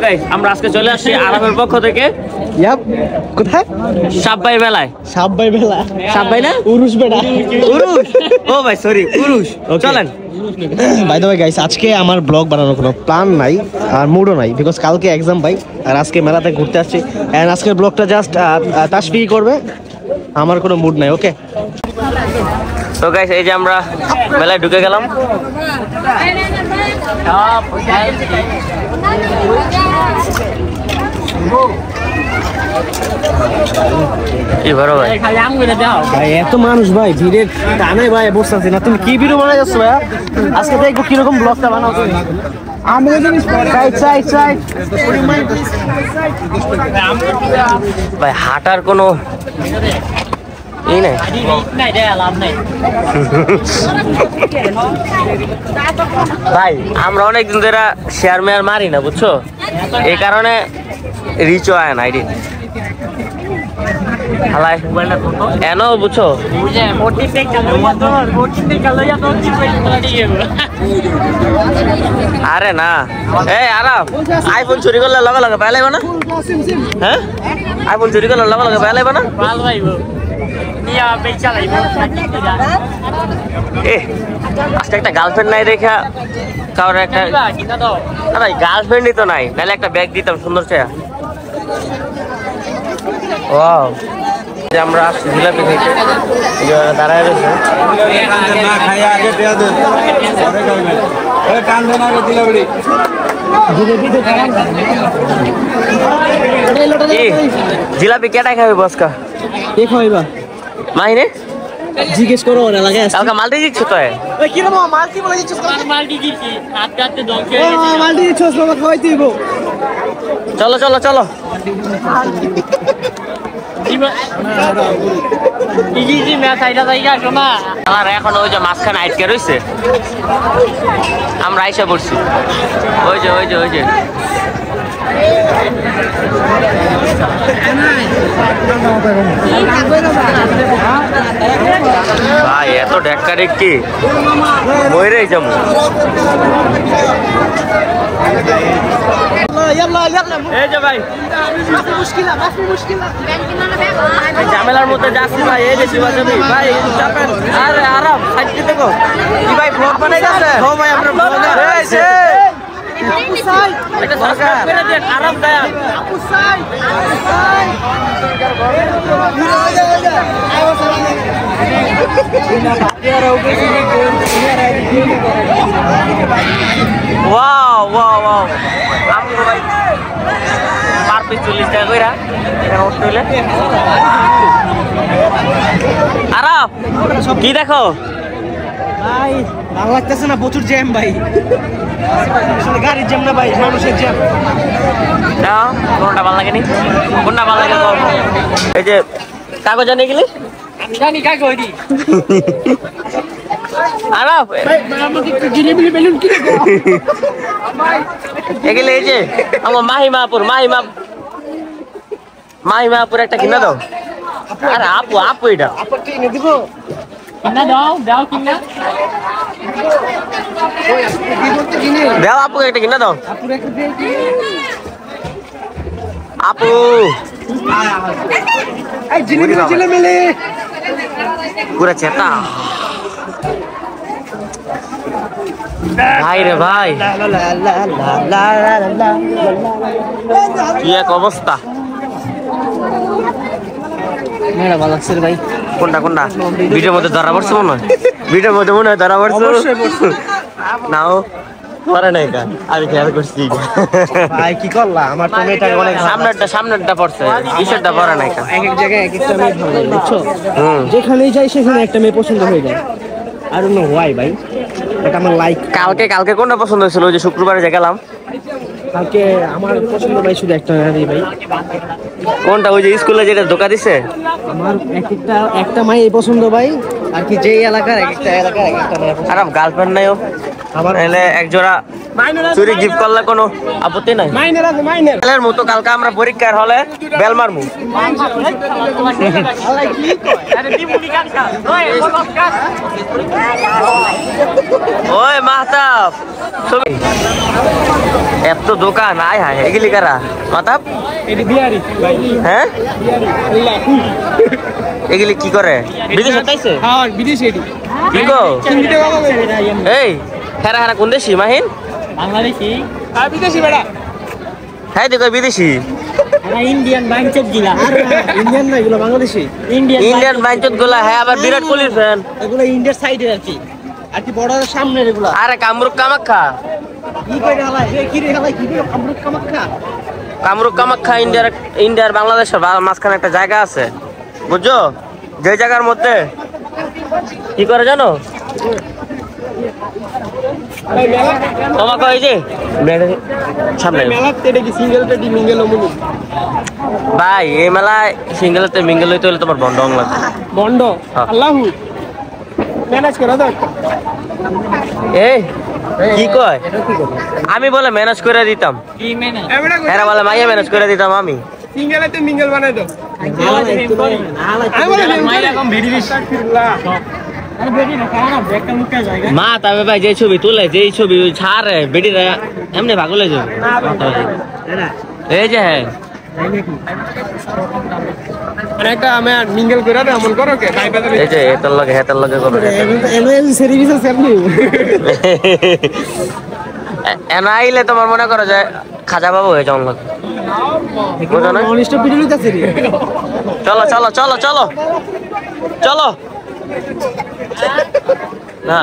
Guys আমরা আজকে চলে আসছি আরামের পক্ষ থেকে। কোথায়? সাববাই মেলায়। সাববাই মেলা? সাববাই না, উরুস বেটা। উরুস। ও ভাই সরি, উরুস। চলেন। বাই দ্য ওয়ে গাইস, আজকে আমার ব্লগ বানানোর কোনো প্ল্যান নাই আর মুডও নাই, বিকজ কালকে এক্সাম ভাই, আর আজকে মেলাতে ঘুরতে আসছি। এন্ড আজকের ব্লগটা জাস্ট তাসফি করবে, আমার কোনো মুড নাই। ওকে তো গাইস এই যে আমরা মেলায় ঢুকে গেলাম। কি বড় ভাই, ভাই এত মানুষ ভাই, ভিড়ের টানে ভাই বসে আছি না। তুমি কি ভিডিও বানাই যাচ্ছ ভাই? আজকে দেখবো কিরকম ব্লগটা বানাও তুমি। আমি ভাই হাঁটার কোনো এই নাই ভাই, আমরা অনেকদিন ধরে শেয়ার মেয়ার মারি না বুঝছো, এই কারণে রিচও আয় না আইডি হালাই এনো বুঝছো। আরে না এই আরাম, আইফোন চুরি করলে লগে লগে পেয়ে লাইব না? হ্যাঁ আইফোন চুরি করলে লগে লগে পেয়ে লাইব না? আজকে একটা গার্লফ্রেন্ড নাই দেখা কারোর একটা গার্লফ্রেন্ডই তো নাই, নাহলে একটা ব্যাগ দিতাম সুন্দর চেয়া। ওয়াও, আমরা আসছি জিলাপি খেতে, দাঁড়ায় রয়েছে। জিলাপি কেটাই খাবে বসকা? কে খাইবা? মাইনে জিজ্ঞেস করো না লাগে। কালকে মালটি দিচ্ছ তো? কি রে মালটি বলে দিচ্ছস? মালটি দিছি, হাত কাটতে দংকে মালটি দিচ্ছস, বাবা খাওয়াই দিব। চলো চলো চলো। এখন ওই যে মাঝখানে আটকে রয়েছে, আমরা আইসা পড়ছি। ওই যে ওই যে ওই যে ভাই এত ঢেক্কা কি বইরে যাবো। ঝামেলার মধ্যে যাচ্ছি ভাই, এই যে শিবাজী ভাই আরে আরাম সাইড দেখো কি ভাই ব্লগ বানাই যাচ্ছে। ও ভাই আমরা ব্লগ হয়েছে এটা সরকার করে দেন আরাম দেন। ওয়াও ওয়াও ওয়াও, আমগো ভাই পার পিস 40 টাকা কইরা এখানে উঠতে হইলে। আরাফ কি দেখো ভাই? ভালো লাগতেছে না, প্রচুর জ্যাম ভাই। আসলে গাড়ির জ্যাম না ভাই, মানুষের জ্যাম। দাও কোনটা ভালো লাগেনি, কোনটা ভালো লাগে? এই যে কাগজ আনিয়ে গেলি, আমি জানি কাগজ দি। আরাফ আমাকে একটু জিলেবি বেলুন কিনে দাও। এগুলো এই যে আমার মাহিমাপুর একটা কিনে দাও। আরে আপু আপু এটা আপু কিনে দিব? কিনা দাও দাও কিনা দাও আপু একটা কিনা দাও। আপু এই জিলেবি পুরা চেতা ভাই রে ভাই, কি এক অবস্থা। ভালো লাগছে ভাই। কোনটা কোনটা ভিডিওর মধ্যে ধরা পড়ছে মনে হয়? ভিডিওর মধ্যে মনে হয় ধরা পড়ছে নাও পরে নাই কা, আমি খেয়াল করছি। ভাই কি করলা? আমার তো মেয়েটা অনেক সামনেরটা পড়ছে, পিছেরটা পরে নাই কা। এক এক জায়গায় এক একটা মেয়ে ভালো লাগে বুঝছো। যেখানেই যাই সেখানে একটা মেয়ে পছন্দ হয়ে যায়। আর নো ওয়াই ভাই, এটা আমার লাইক। কালকে কোনটা পছন্দ হয়েছিল? ওই যে শুক্রবারে যে গেলাম, কালকে আমার পছন্দ ভাই শুধু একটা মেয়ে ভাই। কোনটা? ওই যে স্কুলে যেটা ধোকা দিছে। আমার একটা মাই পছন্দ ভাই, আর কি যেই এলাকার এক একটা মেয়ে। আর গার্লফ্রেন্ড নাই? আবার এলে এক জোড়া চুরি গিফট করলে কোনো আপত্তি নাই। বেলের মতো কালকে আমরা পরীক্ষার হলে বেল মারমু। ওই মাহতাব এত দোকান আয় হায় এগুলি কারা মাহতাব? হ্যাঁ এগুলি কি করে? বিদেশে কি গো? এই হেরা হেরা কোন দেশি মাহিন? বাংলাদেশি বিদেশি বেড়া। হ্যাঁ দেখো বিদেশি। ইন্ডিয়ান বাইঞ্চত গিলা ইন্ডিয়ান না, এগুলো বাংলাদেশি। ইন্ডিয়ান বাইঞ্চত গুলা। হ্যাঁ আবার বিরাট কোহলির ফ্যান। এগুলো ইন্ডিয়ার সাইডের আর কি বর্ডারের সামনের এগুলো। আরে কামরুক কামাখ্যা। কি কইরা হালাই কি রে হালাই কি রে কামরুক কামাখ্যা। কামরুক কামাখ্যা ইন্ডিয়ার বাংলাদেশের মাঝখানে একটা জায়গা আছে বুঝছো? যে জায়গার মধ্যে কি করে জানো? তোমাকে ওই যে সামনে ভাই এই মেলায় সিঙ্গেলতে মিঙ্গেল হইতে হলে তোমার বন্ড লাগবে। বন্ড আল্লাহু ম্যানেজ করে দাও। এই কি কয়? আমি বলে ম্যানেজ করে দিতাম। কি ম্যানেজ? এরা বলে মাইয়া ম্যানেজ করে দিতাম আমি। সিঙ্গেলতে মিঙ্গেল বানাই দাও। আমি বলে মাইয়া কম ভিডি দিস আরে বেডি না কানা ব্যাগটা মুখে জায়গা মা তবে ভাই যে ছবি তুলে যেই ছবি ছাড়ে বেডি এমনি ভাগলে যাও। এই যে হ্যাঁ একটা আমি মিঙ্গেল করে দাও এমন করো কে খাইবা এই যে হেতার লগে করো। সার্ভিস আছে আপনি এনা আইলে তোমার মনে করো যে খাজা বাবু হয়ে যাওয়ার লাগে বুঝো না? অনিষ্ট ভিডিও লইতাছে রে। চলো চলো চলো চলো চলো না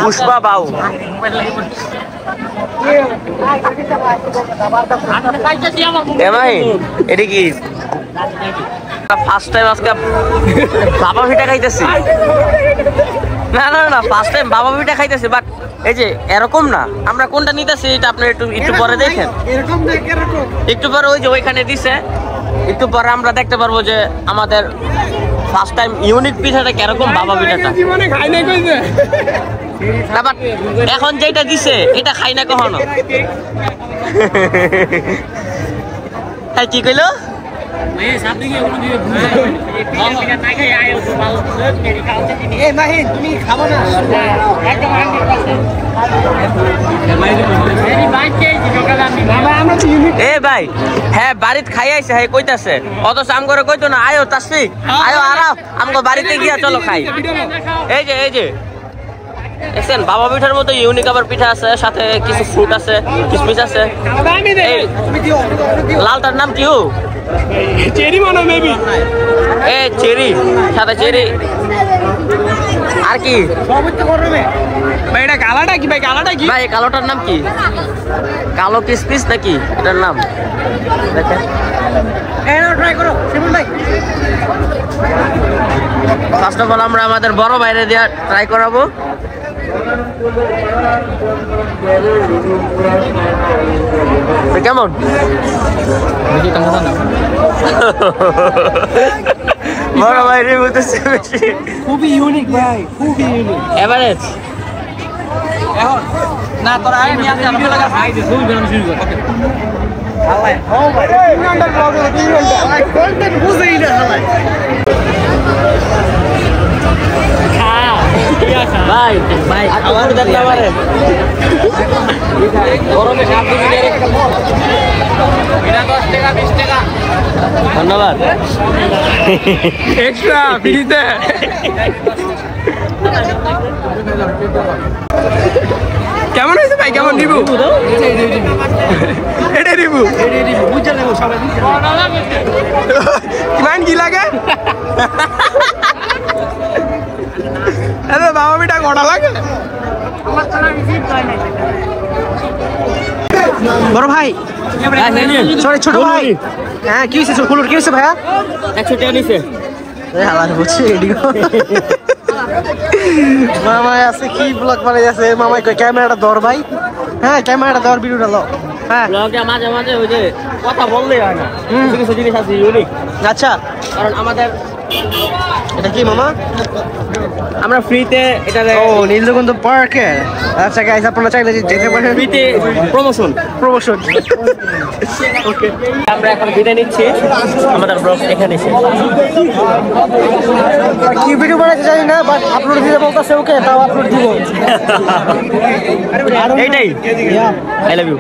পুষ্পা বাউ এমাই এটা কি ফার্স্ট টাইম আজকে বাবা পিঠা খাইতেছি? না না না ফার্স্ট টাইম বাবা পিঠা খাইতেছি। বাট এই যে এরকম না, আমরা কোনটা নিতেছি এটা আপনি একটু পরে দেখেন। একটু পরে ওই যে ওইখানে দিছে, একটু পরে আমরা দেখতে পারবো যে আমাদের ফার্স্ট টাইম ইউনিক পিঠাটা কিরকম বাবা পিঠাটা। জীবনে খাই নাই কইছে আবার এখন যেটা দিছে এটা খাই না কখনো। হ্যাঁ কি কইলো? তুমি খাবো না? এ ভাই হ্যাঁ বাড়িতে খাই আইছে হ্যাঁ কইতাছে, অথচ আম করে কইতো না আয়ো তাসফিক আয়ো আরাফ আমগো বাড়িতে গিয়া চলো খাই। এই যে দেখছেন বাবা পিঠার মতো ইউনিক আবার পিঠা আছে, সাথে কিছু ফ্রুট আছে, কিশমিশ আছে। লালটার নাম কি? চেরি মনে মেবি এ চেরি, সাথে চেরি আর কি ভাই এটা কালাটা কি? ভাই কালাটা কি? ভাই কালোটার নাম কি? কালো কিসমিস নাকি এটার নাম? দেখেন ট্রাই করো শিমুল ভাই। ফার্স্ট অফ অল আমরা আমাদের বড় বাইরে দিয়ে ট্রাই করাবো। কেমন? বড় বাইরে বলতেছে বেশি, খুবই ইউনিক ভাই, খুবই ইউনিক। এভারেজ এখন না তোরা আমি আজকে ভিডিও লাগা ভাই যে দুই জন শুরু কর। ওকে হালাই ও ভাই 3 ঘন্টা ব্লগ হলো 3 ঘন্টা কন্টেন্ট বুঝেই না হালাই। ভাই ভাই আমার দেখতে পারে গরমে 7 দিন একটা বল এটা 10 টাকা 20 টাকা। ধন্যবাদ এক্সট্রা ফ্রিতে। কেমন হয়েছে ভাই? কেমন রিভিউ? এটা রিভিউ বুঝা লাগো সবাই কিমান কি লাগে? আরে বাবা বেটা গোটা লাগে। বড় ভাই সরি ছোট ভাই হ্যাঁ কি হয়েছে? ফুলুর কি হয়েছে ভাইয়া? 100 টাকা নিছে হালার বুঝছি এদিকে মামাই আছে কি ব্লগ বানাই আছে মামাই কই ক্যামেরাটা ধর ভাই। হ্যাঁ ক্যামেরাটা ধর ভিডিওটা লো। হ্যাঁ ব্লগে মাঝে মাঝে ওই যে কথা বললেই হয় না, কিছু কিছু জিনিস আছে ইউনিক আচ্ছা, কারণ আমাদের এটা কি মামা? আমরা ফ্রিতে এটা ও নীলকণ্ঠ পার্কে। আচ্ছা গাইস, আপনারা চাইলে যেতে পারেন। ফ্রিতে প্রমোশন প্রমোশন। ওকে, আমরা এখন বিদায় নিচ্ছি। আমাদের ব্লগ এখানে শেষ। কি ভিডিও বানাইতে জানি না, বাট আপলোড দিতে বলতেছে, ওকে তাও আপলোড দিব। এইটাই, আই লাভ ইউ।